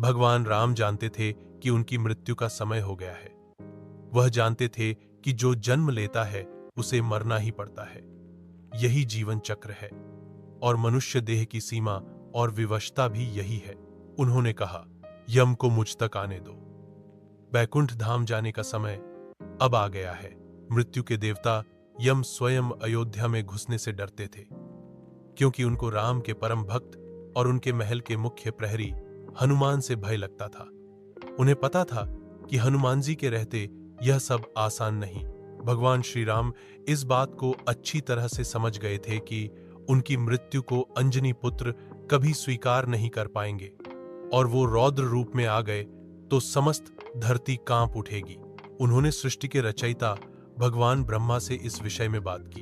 भगवान राम जानते थे कि उनकी मृत्यु का समय हो गया है। वह जानते थे कि जो जन्म लेता है उसे मरना ही पड़ता है। यही जीवन चक्र है और मनुष्य देह की सीमा और विवशता भी यही है। उन्होंने कहा, यम को मुझ तक आने दो। बैकुंठ धाम जाने का समय अब आ गया है। मृत्यु के देवता यम स्वयं अयोध्या में घुसने से डरते थे, क्योंकि उनको राम के परम भक्त और उनके महल के मुख्य प्रहरी हनुमान से भय लगता था। उन्हें पता था कि हनुमान जी के रहते यह सब आसान नहीं। भगवान श्री राम इस बात को अच्छी तरह से समझ गए थे कि उनकी मृत्यु को अंजनी पुत्र कभी स्वीकार नहीं कर पाएंगे, और वो रौद्र रूप में आ गए तो समस्त धरती कांप उठेगी। उन्होंने सृष्टि के रचयिता भगवान ब्रह्मा से इस विषय में बात की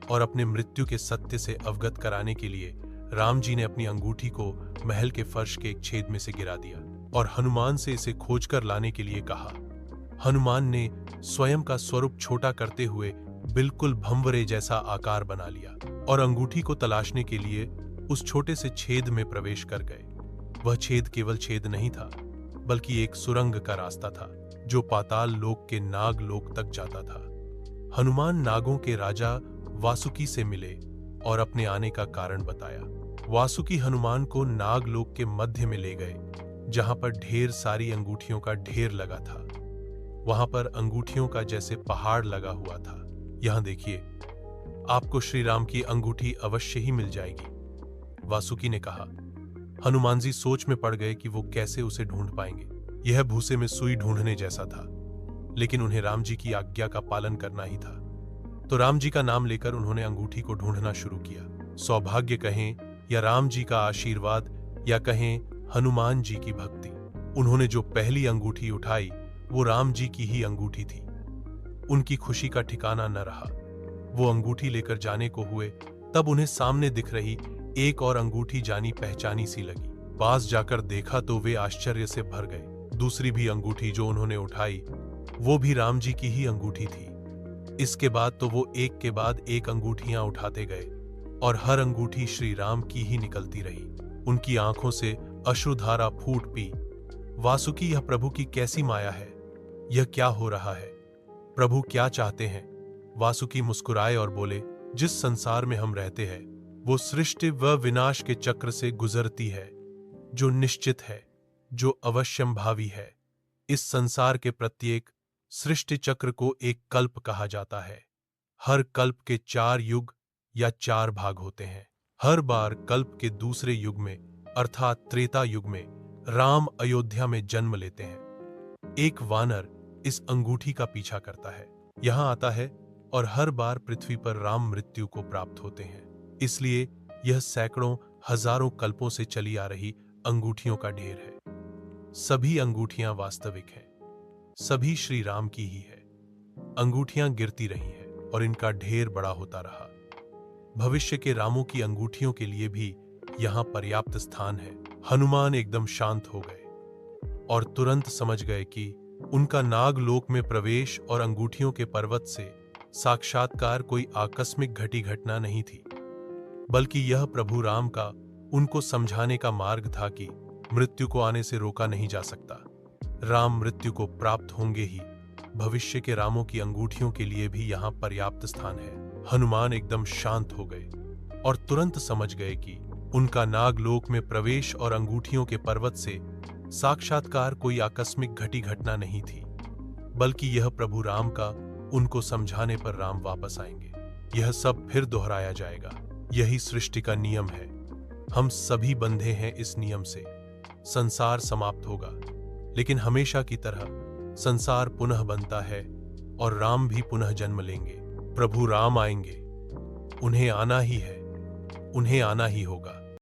और अपने मृत्यु के सत्य से अवगत कराने के लिए राम जी ने अपनी अंगूठी को महल के फर्श के एक छेद में से गिरा दिया और हनुमान से इसे खोजकर लाने के लिए कहा। हनुमान ने स्वयं का स्वरूप छोटा करते हुए बिल्कुल भंवरे जैसा आकार बना लिया और अंगूठी को तलाशने के लिए उस छोटे से छेद में प्रवेश कर गए। वह छेद केवल छेद नहीं था, बल्कि एक सुरंग का रास्ता था जो पाताल लोक के नाग लोक तक जाता था। हनुमान नागों के राजा वासुकी से मिले और अपने आने का कारण बताया। वासुकी हनुमान को नाग लोक के मध्य में ले गए, जहां पर ढेर सारी अंगूठियों का ढेर लगा था। वहां पर अंगूठियों का जैसे पहाड़ लगा हुआ था। यहां देखिए, आपको श्री राम की अंगूठी अवश्य ही मिल जाएगी, वासुकी ने कहा। हनुमान जी सोच में पड़ गए कि वो कैसे उसे ढूंढ पाएंगे। यह भूसे में सुई ढूंढने जैसा था, लेकिन उन्हें राम जी की आज्ञा का पालन करना ही था। तो राम जी का नाम लेकर उन्होंने अंगूठी को ढूंढना शुरू किया। सौभाग्य कहें या राम जी का आशीर्वाद या कहें हनुमान जी की भक्ति, उन्होंने जो पहली अंगूठी उठाई वो राम जी की ही अंगूठी थी। उनकी खुशी का ठिकाना न रहा। वो अंगूठी लेकर जाने को हुए तब उन्हें सामने दिख रही एक और अंगूठी जानी पहचानी सी लगी। पास जाकर देखा तो वे आश्चर्य से भर गए। दूसरी भी अंगूठी जो उन्होंने उठाई वो भी राम जी की ही अंगूठी थी। इसके बाद तो वो एक के बाद एक अंगूठियां उठाते गए और हर अंगूठी श्री राम की ही निकलती रही। उनकी आंखों से अश्रुधारा फूट पी। वासुकी, यह प्रभु की कैसी माया है? यह क्या हो रहा है? प्रभु क्या चाहते हैं? वासुकी मुस्कुराए और बोले, जिस संसार में हम रहते हैं वो सृष्टि व विनाश के चक्र से गुजरती है, जो निश्चित है, जो अवश्यंभावी है। इस संसार के प्रत्येक सृष्टि चक्र को एक कल्प कहा जाता है। हर कल्प के 4 युग या 4 भाग होते हैं। हर बार कल्प के दूसरे युग में अर्थात त्रेता युग में राम अयोध्या में जन्म लेते हैं। एक वानर इस अंगूठी का पीछा करता है, यहां आता है और हर बार पृथ्वी पर राम मृत्यु को प्राप्त होते हैं। इसलिए यह सैकड़ों हजारों कल्पों से चली आ रही अंगूठियों का ढेर है। सभी अंगूठियां वास्तविक हैं, सभी श्री राम की ही है। अंगूठियां गिरती रही हैं और इनका ढेर बड़ा होता रहा। भविष्य के रामों की अंगूठियों के लिए भी यहां पर्याप्त स्थान है। हनुमान एकदम शांत हो गए और तुरंत समझ गए कि उनका नागलोक में प्रवेश और अंगूठियों के पर्वत से साक्षात्कार कोई आकस्मिक घटी घटना नहीं थी, बल्कि यह प्रभु राम का उनको समझाने का मार्ग था कि मृत्यु को आने से रोका नहीं जा सकता। राम मृत्यु को प्राप्त होंगे ही। भविष्य के रामों की अंगूठियों के लिए भी यहां पर्याप्त स्थान है। हनुमान एकदम शांत हो गए और तुरंत समझ गए कि उनका नागलोक में प्रवेश और अंगूठियों के पर्वत से साक्षात्कार कोई आकस्मिक घटी घटना नहीं थी, बल्कि यह प्रभु राम का उनको समझाने पर राम वापस आएंगे। यह सब फिर दोहराया जाएगा। यही सृष्टि का नियम है। हम सभी बंधे हैं इस नियम से। संसार समाप्त होगा, लेकिन हमेशा की तरह संसार पुनः बनता है और राम भी पुनः जन्म लेंगे। प्रभु राम आएंगे। उन्हें आना ही है, उन्हें आना ही होगा।